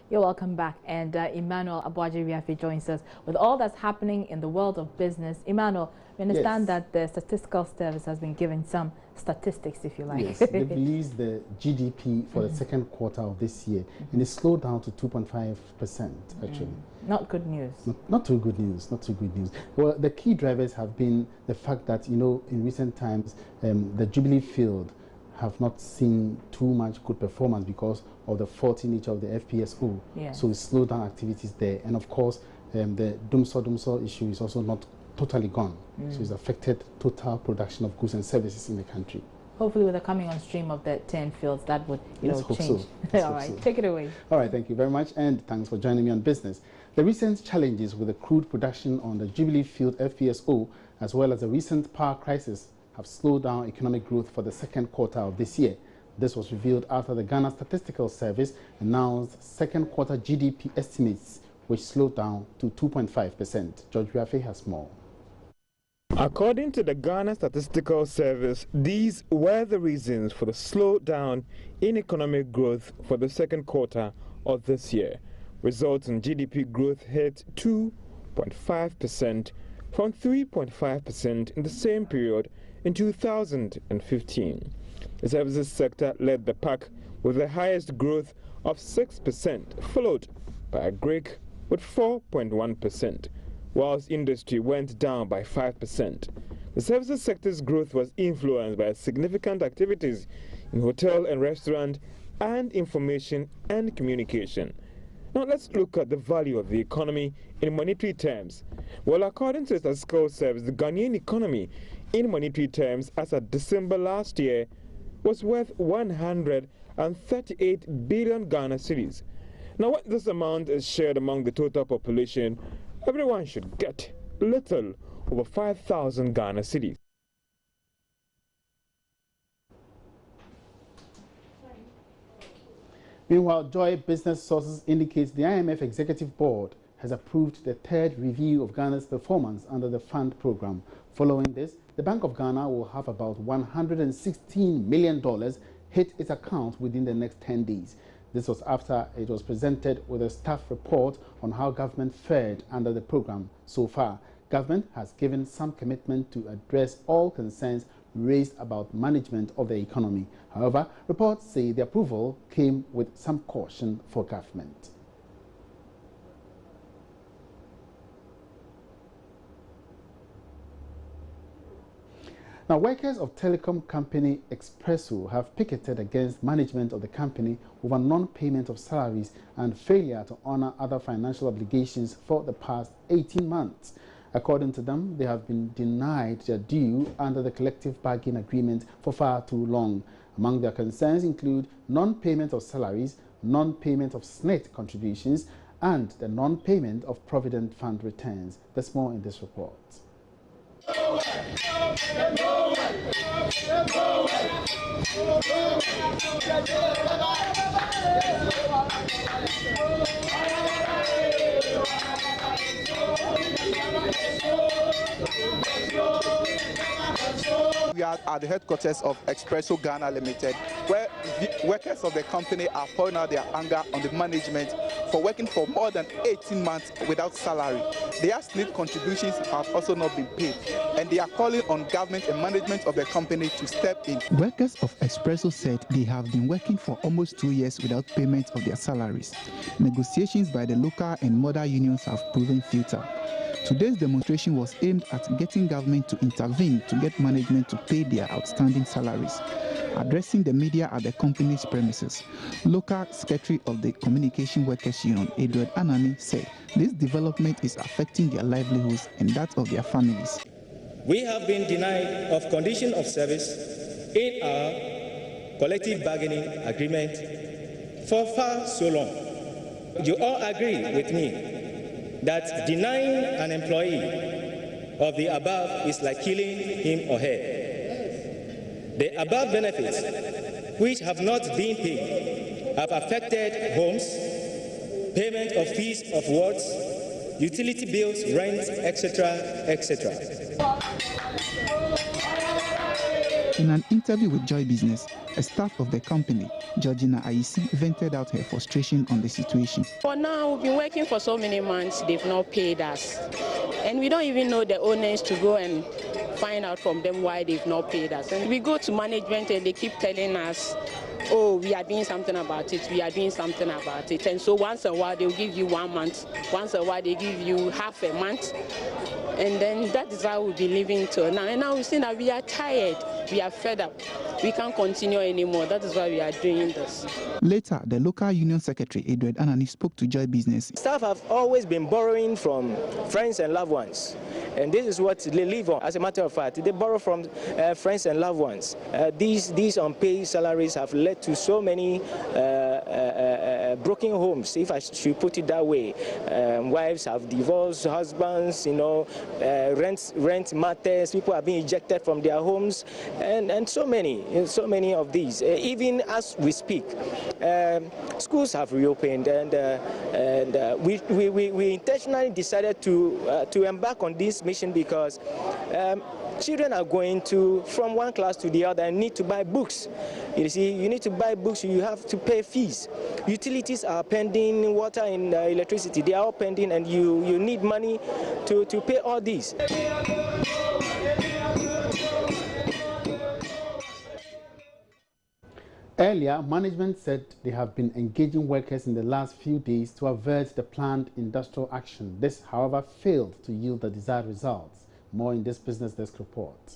You're welcome back. And Emmanuel Abuaji-Riafe joins us with all that's happening in the world of business. Emmanuel, we understand that the Statistical Service has been given some statistics, if you like. Yes, they've released the GDP for the second quarter of this year, and it slowed down to 2.5%, actually. Not good news. Not too good news, not too good news. Well, the key drivers have been the fact that, in recent times, the Jubilee field have not seen too much good performance because of the faulty nature of the FPSO. So it slowed down activities there. And of course, the Dumso issue is also not totally gone. So it's affected total production of goods and services in the country. Hopefully with the coming on stream of the 10 fields, that would change. All right, take it away. All right, thank you very much, and thanks for joining me on Business. The recent challenges with the crude production on the Jubilee field FPSO, as well as the recent power crisis, have slowed down economic growth for the second quarter of this year. This was revealed after the Ghana Statistical Service announced second quarter GDP estimates, which slowed down to 2.5%. George Riafe has more. According to the Ghana Statistical Service, these were the reasons for the slowdown in economic growth for the second quarter of this year. Results in GDP growth hit 2.5% from 3.5% in the same period in 2015. The services sector led the pack with the highest growth of 6%, followed by agric with 4.1%, whilst industry went down by 5%. The services sector's growth was influenced by significant activities in hotel and restaurant and information and communication. Now let's look at the value of the economy in monetary terms. Well, according to the Statistical Service, the Ghanaian economy in monetary terms as of December last year was worth 138 billion Ghana cedis. Now when this amount is shared among the total population, everyone should get little over 5,000 Ghana cedis. Meanwhile, Joy Business Sources indicates the IMF Executive Board has approved the third review of Ghana's performance under the fund program. Following this, the Bank of Ghana will have about $116 million hit its account within the next 10 days. This was after it was presented with a staff report on how government fared under the program so far. Government has given some commitment to address all concerns raised about management of the economy. However, reports say the approval came with some caution for government. Now, workers of telecom company Expresso have picketed against management of the company over non-payment of salaries and failure to honor other financial obligations for the past 18 months. According to them, they have been denied their due under the collective bargaining agreement for far too long. Among their concerns include non-payment of salaries, non-payment of SNET contributions, and the non-payment of Provident Fund returns. There's more in this report. We are at the headquarters of Expresso Ghana Limited, where workers of the company are pouring out their anger on the management for working for more than 18 months without salary. Their SNET contributions have also not been paid, and they are calling on government and management of the company to step in. Workers of Expresso said they have been working for almost 2 years without payment of their salaries. Negotiations by the local and mother unions have proven futile. Today's demonstration was aimed at getting government to intervene to get management to pay their outstanding salaries. Addressing the media at the company's premises, local secretary of the Communication Workers Union, Edward Anani, said this development is affecting their livelihoods and that of their families. We have been denied of condition of service in our collective bargaining agreement for far so long. You all agree with me that denying an employee of the above is like killing him or her. The above benefits, which have not been paid, have affected homes, payment of fees of wards, utility bills, rent, etc., etc. In an interview with Joy Business, a staff of the company, Georgina Aisi, vented out her frustration on the situation. For now, we've been working for so many months, they've not paid us. And we don't even know the owners to go and find out from them why they've not paid us. And we go to management and they keep telling us, oh, we are doing something about it, we are doing something about it. And so once in a while they'll give you 1 month, once in a while they give you half a month. And then that is how we'll be living till now. And now we see that we are tired, we are fed up. We can't continue anymore. That is why we are doing this. Later, the local union secretary, Edward Anani, spoke to Joy Business. Staff have always been borrowing from friends and loved ones. And this is what they live on. As a matter of fact, they borrow from friends and loved ones. These unpaid salaries have led to so many broken homes, if I should put it that way. Wives have divorced husbands, rent matters, people are being ejected from their homes, and so many of these. Even as we speak, schools have reopened, and we intentionally decided to embark on this mission because children are going from one class to the other and need to buy books. You see, you need to buy books, you have to pay fees. Utilities are pending, water and electricity, they are all pending, and you need money to pay all these. Earlier, management said they have been engaging workers in the last few days to avert the planned industrial action. This, however, failed to yield the desired results. More in this Business Desk report.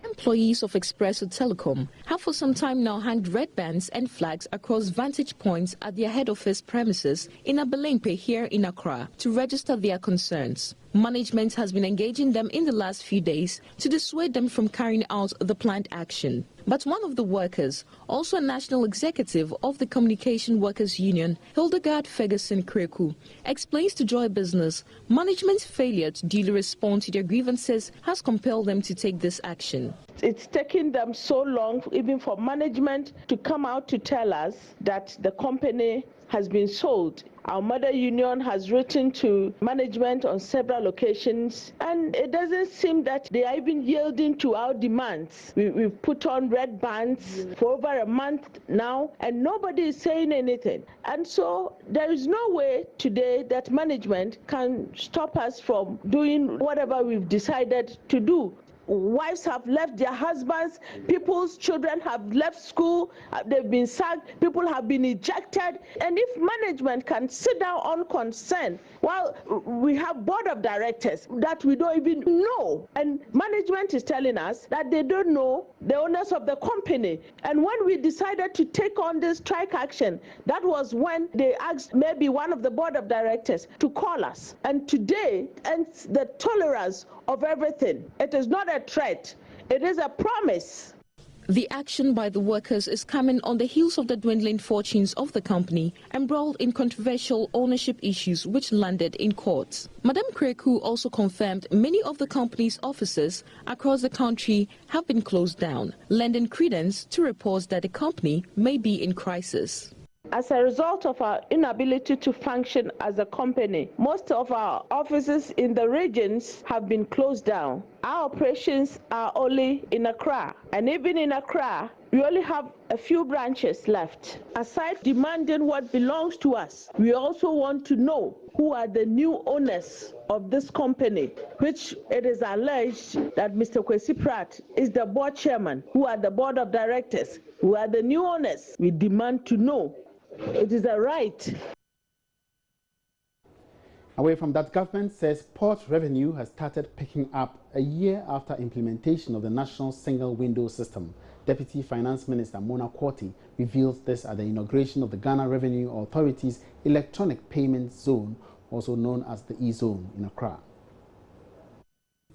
Employees of Expresso Telecom have for some time now hung red bands and flags across vantage points at their head office premises in Abelempe here in Accra to register their concerns. Management has been engaging them in the last few days to dissuade them from carrying out the planned action. But one of the workers, also a national executive of the Communication Workers Union, Hildegard Ferguson Kreku, explains to Joy Business management's failure to duly respond to their grievances has compelled them to take this action. It's taken them so long, even for management, to come out to tell us that the company has been sold. Our mother union has written to management on several occasions, and it doesn't seem that they are even yielding to our demands. We've put on red bands for over a month now, and nobody is saying anything. And so there is no way today that management can stop us from doing whatever we've decided to do. Wives have left their husbands, people's children have left school, they've been sacked, people have been ejected. And if management can sit down on concern, well, we have board of directors that we don't even know. And management is telling us that they don't know the owners of the company. And when we decided to take on this strike action, that was when they asked maybe one of the board of directors to call us. And today ends the tolerance of everything. It is not a threat, it is a promise. The action by the workers is coming on the heels of the dwindling fortunes of the company, embroiled in controversial ownership issues which landed in courts. Madam Kreku also confirmed many of the company's offices across the country have been closed down, lending credence to reports that the company may be in crisis. As a result of our inability to function as a company, most of our offices in the regions have been closed down. Our operations are only in Accra, and even in Accra, we only have a few branches left. Aside demanding what belongs to us, we also want to know who are the new owners of this company, which it is alleged that Mr. Kwesi Pratt is the board chairman. Who are the board of directors? Who are the new owners? We demand to know. It is a right. Away from that, government says port revenue has started picking up a year after implementation of the national single window system. Deputy Finance Minister Mona Quartey revealed this at the inauguration of the Ghana Revenue Authority's electronic payment zone, also known as the E-Zone in Accra.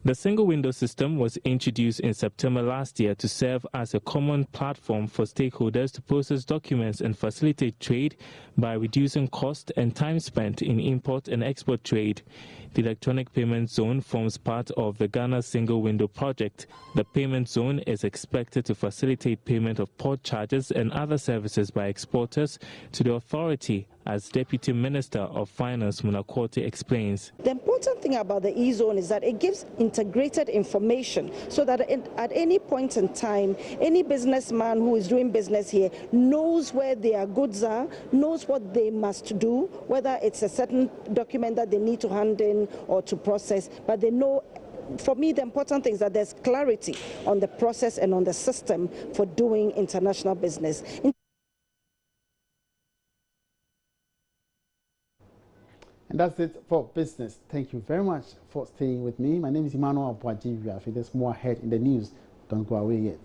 The single window system was introduced in September last year to serve as a common platform for stakeholders to process documents and facilitate trade by reducing cost and time spent in import and export trade. The electronic payment zone forms part of the Ghana Single Window project. The payment zone is expected to facilitate payment of port charges and other services by exporters to the authority as Deputy Minister of Finance Munakorte explains. The important thing about the e-zone is that it gives integrated information so that at any point in time, any businessman who is doing business here knows where their goods are, knows what they must do, whether it's a certain document that they need to hand in or to process, but they know. For me, the important thing is that there's clarity on the process and on the system for doing international business. And that's it for business. Thank you very much for staying with me. My name is Emmanuel Approval. There's more ahead in the news. Don't go away yet.